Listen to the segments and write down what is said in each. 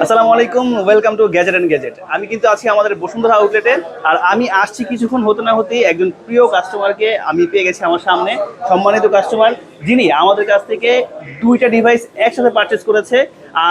আসসালামু আলাইকুম, welcome to gadget and gadget. আমি কিন্তু আছি আমাদের বসুন্ধরা আউটলেটে, আর আমি আসছি কিছুক্ষণ হতে না হতেই একজন প্রিয় কাস্টমারকে আমি পেয়ে গেছি আমার সামনে। সম্মানিত কাস্টমার, যিনি আমাদের কাছ থেকে দুইটা ডিভাইস একসাথে পারচেজ করেছে,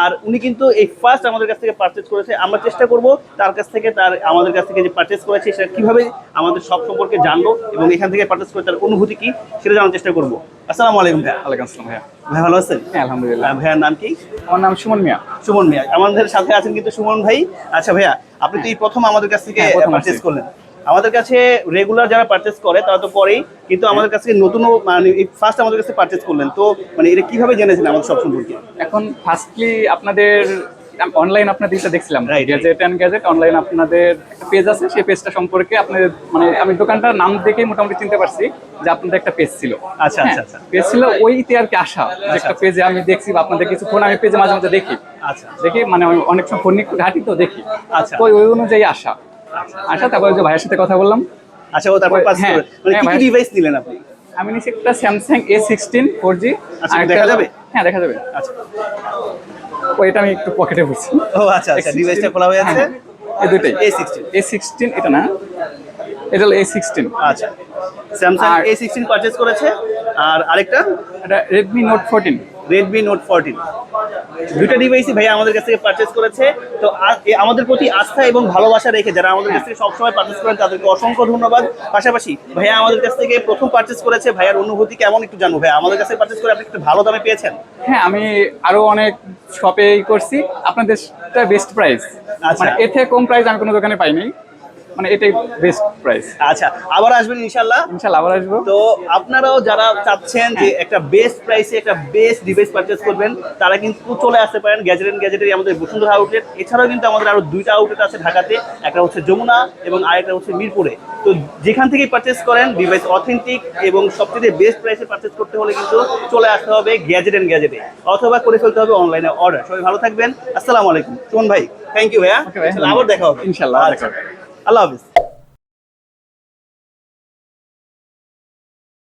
আর উনি কিন্তু এই ফার্স্ট আমাদের কাছ থেকে পারচেজ করেছে। আমরা চেষ্টা করব তার কাছ থেকে আমাদের কাছ থেকে যে পারচেজ করেছে সেটা কীভাবে আমাদের সব সম্পর্কে জানবো এবং এখান থেকে পারচেজ করে তার অনুভূতি কী সেটা জানার চেষ্টা করবো। আসসালামু আলাইকুম ভাইয়া। ওয়ালাইকুম আসসালাম ভাইয়া। ভাই ভালো আছেন? হ্যাঁ আলহামদুলিল্লাহ। ভাইয়ার নাম কি? আমার নাম সুমন মিয়া। সুমন মিয়া আমাদের সাথে আছেন কিন্তু সুমন ভাই। আচ্ছা ভাইয়া, আপনি তো এই প্রথম আমাদের কাছ থেকে পারচেজ করলেন। আমাদের কাছে রেগুলার যারা পারচেজ করে তারা তো করেই, কিন্তু আমাদের কাছ থেকে নতুনও মানে ফার্স্ট আমাদের কাছে পারচেজ করলেন, তো মানে এটা কিভাবে জেনেছেন আমাদের সব সম্পর্কে? এখন ফার্স্টলি আপনাদের অনলাইন আপনাদের দেখছিলাম, Right. Gadget and gadget online আপনাদের একটা পেজ আছে, সেই পেজটা সম্পর্কে আপনাদের মানে আমি দোকানটার নাম দেখেই মোটামুটি চিনতে পারছি যে আপনাদের একটা পেজ ছিল। আচ্ছা আচ্ছা আচ্ছা পেজ ছিল ওইতে আর কি আসা, যে একটা পেজে আমি দেখছি বা আপনাদের কিছু ফোন আমি পেজে মাঝে মাঝে দেখি। আচ্ছা দেখি মানে আমি অনেক সময় ফোন ঘাটি তো দেখি। আচ্ছা। তো ওই অনুযায়ী আসা তারপরে যে ভাইয়ের সাথে কথা বললাম। আচ্ছা, ও তারপর পারচেজ হ্যাঁ, করলেন। মানে কি কি ভাই। ডিভাইস নিলেন আপনি? আমি নিচ্ছি একটা স্যামসাং A16 4G। আচ্ছা, দেখা যাবে? হ্যাঁ দেখা যাবে। আচ্ছা, ওইটা আমি একটু পকেটে বলছি। ও আচ্ছা আচ্ছা, ডিভাইসটা খোলা হয়ে আছে। এই দুইটাই A16 A16, এটা না, এটা হলো A16। আচ্ছা, স্যামসাং আর A16 পারচেজ করেছে, আর আরেকটা এটা Redmi Note 14। Redmi note 14। দুইটা ডিভাইসই ভাইয়া আমাদের কাছ থেকে পারচেজ করেছে। তো আমাদের প্রতি আস্থা এবং ভালোবাসা রেখে যারা আমাদের কাছ থেকে সবসময় পারচেজ করেন তাদেরকে অসংখ্য ধন্যবাদ। পাশাপাশি ভাইয়া আমাদের কাছ থেকে প্রথম পারচেজ করেছে, ভাইয়ার অনুভূতি কেমন একটু জানবো। ভাইয়া আমাদের কাছে পারচেজ করে আপনি একটু ভালো দামে পেয়েছেন? হ্যাঁ, আমি আরো অনেক শপে করছি, আপনাদেরটা বেস্ট প্রাইস। আচ্ছা। মানে এর থেকে কম প্রাইস আমি কোনো দোকানে পাইনি, মানে এটাই বেস্ট প্রাইস। আচ্ছা, আবার আসবেন ইনশাল্লাহ। ইনশাআল্লাহ আবার আসবো। তো আপনারাও যারা চাচ্ছেন যে একটা বেস্ট প্রাইসে একটা বেস্ট ডিভাইস পারচেজ করবেন, তারা কিন্তু চলে আসতে পারেন গ্যাজেট অ্যান্ড গ্যাজেটের আমাদের বসুন্ধরা আউটলেট। এছাড়াও কিন্তু আমাদের আরো দুইটা আউটলেট আছে ঢাকাতে, একটা হচ্ছে যমুনা এবং আরেকটা হচ্ছে মিরপুরে। তো যেখান থেকেই পারচেজ করেন ডিভাইস অথেন্টিক এবং সবচেয়ে বেস্ট প্রাইসে পারচেজ করতে হলে কিন্তু চলে আসতে হবে গ্যাজেট অ্যান্ড গ্যাজেটে, অথবা করে ফেলতে হবে অনলাইনে অর্ডার। সবাই ভালো থাকবেন। আসসালামু আলাইকুম সুমন ভাই, থ্যাংক ইউ ভাইয়া। Okay ভাই। আবার দেখা হবে ইনশাআল্লাহ। আচ্ছা, আল্লাহ হাফিজ।